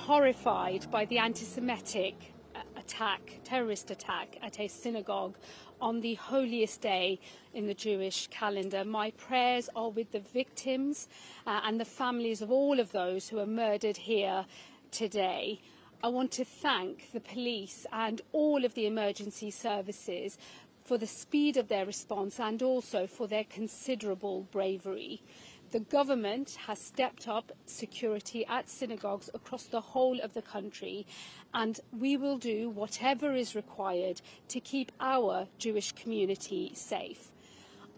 horrified by the anti-Semitic terrorist attack at a synagogue on the holiest day in the Jewish calendar. My prayers are with the victims and the families of all of those who are murdered here today. I want to thank the police and all of the emergency services for the speed of their response and also for their considerable bravery. The government has stepped up security at synagogues across the whole of the country, and we will do whatever is required to keep our Jewish community safe.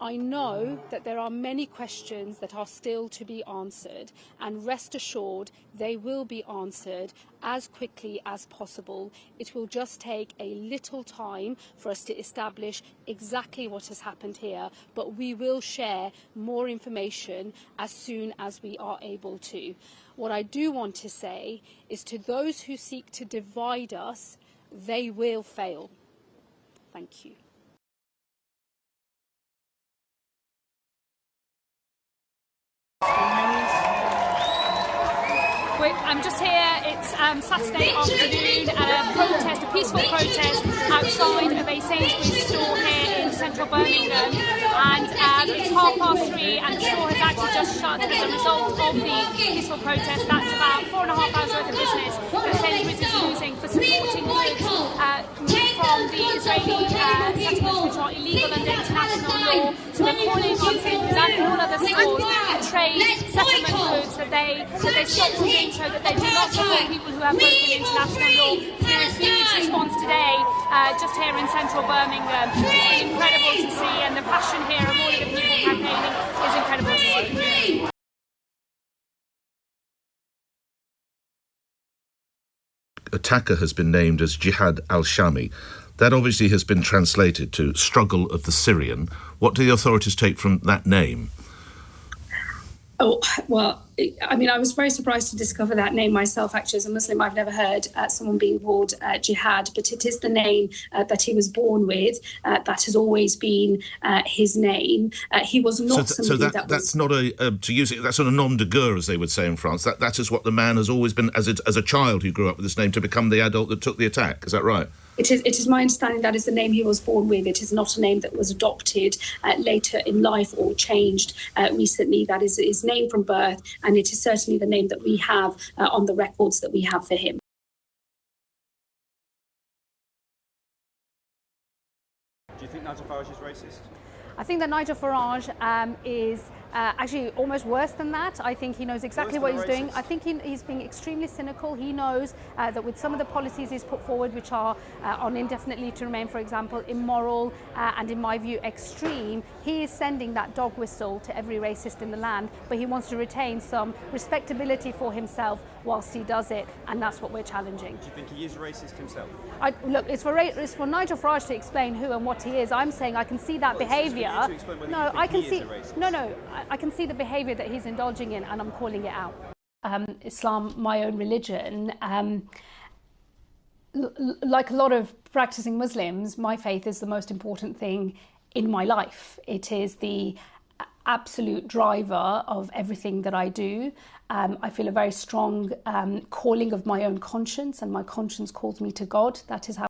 I know that there are many questions that are still to be answered, and rest assured they will be answered as quickly as possible. It will just take a little time for us to establish exactly what has happened here, but we will share more information as soon as we are able to. What I do want to say is to those who seek to divide us, they will fail. Thank you. I'm just here, it's Saturday afternoon at a protest, a peaceful protest outside of a Sainsbury's store here in central Birmingham, and it's 3:30 and the store has actually just shut as a result of the peaceful protest. That's about 4.5 hours worth of business that Sainsbury's is losing for supporting goods from the Israeli settlements which are illegal under international law. So we're calling on Sainsbury's and all other stores to trade settlement goods that they stop doing so that they do not support people who have broken international law. Through a huge response today, just here in central Birmingham. It's incredible to see, and the passion here of all of the people campaigning is incredible to see. Attacker has been named as Jihad al-Shami. That obviously has been translated to Struggle of the Syrian. What do the authorities take from that name? Oh, well, I mean, I was very surprised to discover that name myself. Actually, as a Muslim, I've never heard someone being called Jihad, but it is the name that he was born with. That has always been his name. He was not somebody that's not to use it. That's not a nom de guerre, as they would say in France. That is what the man has always been as a child who grew up with this name to become the adult that took the attack. Is that right? It is my understanding that is the name he was born with. It is not a name that was adopted later in life or changed recently. That is his name from birth, and it is certainly the name that we have on the records that we have for him. Do you think Nigel Farage is racist? I think that Nigel Farage is actually almost worse than that. I think he knows exactly what he's doing. I think he's being extremely cynical. He knows that with some of the policies he's put forward, which are on indefinite leave to remain, for example, immoral and in my view extreme, he is sending that dog whistle to every racist in the land, but he wants to retain some respectability for himself whilst he does it, and that's what we're challenging. Do you think he is racist himself? Look, it's for Nigel Farage to explain who and what he is. I'm saying I can see that behaviour. No, I can see. No, I can see the behaviour that he's indulging in, and I'm calling it out. Islam, my own religion, like a lot of practicing Muslims, my faith is the most important thing in my life. It is the absolute driver of everything that I do. I feel a very strong calling of my own conscience, and my conscience calls me to God. That is how.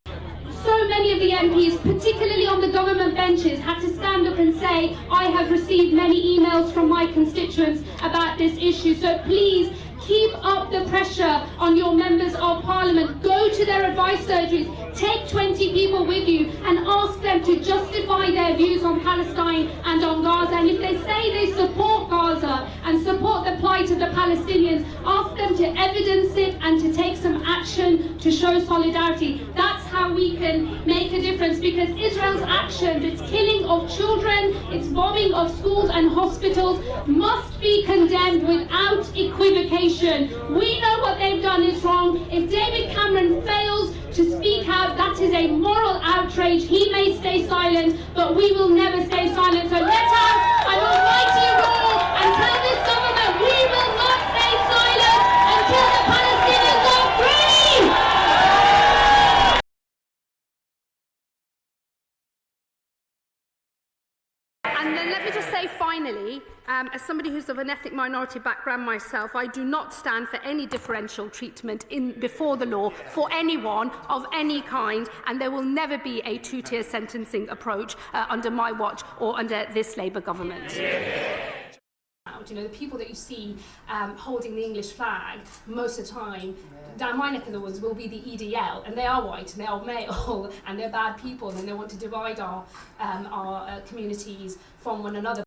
So many of the MPs, particularly on the government benches, had to stand up and say, I have received many emails from my constituents about this issue. So please keep up the pressure on your members of parliament. Go to their advice surgeries, take 20 people with you and ask them to justify their views on Palestine and on Gaza. And if they say they support Gaza and support the plight of the Palestinians, ask them to evidence it and to take some action to show solidarity. That's how we can make a difference, because Israel's actions, its killing of children, its bombing of schools and hospitals, must be condemned without equivocation. We know what they've done is wrong. If David Cameron fails to speak out, that is a moral outrage. He may stay silent, but we will never stay silent. So let out an almighty roar and tell this government we will not stay silent until the Palestinians are free! And then let me just say finally, As somebody who's of an ethnic minority background myself, I do not stand for any differential treatment before the law for anyone of any kind, and there will never be a two-tier sentencing approach under my watch or under this Labour government. You know, the people that you see holding the English flag most of the time down my neck of the woods will be the EDL, and they are white and they are male and they're bad people and they want to divide our communities from one another.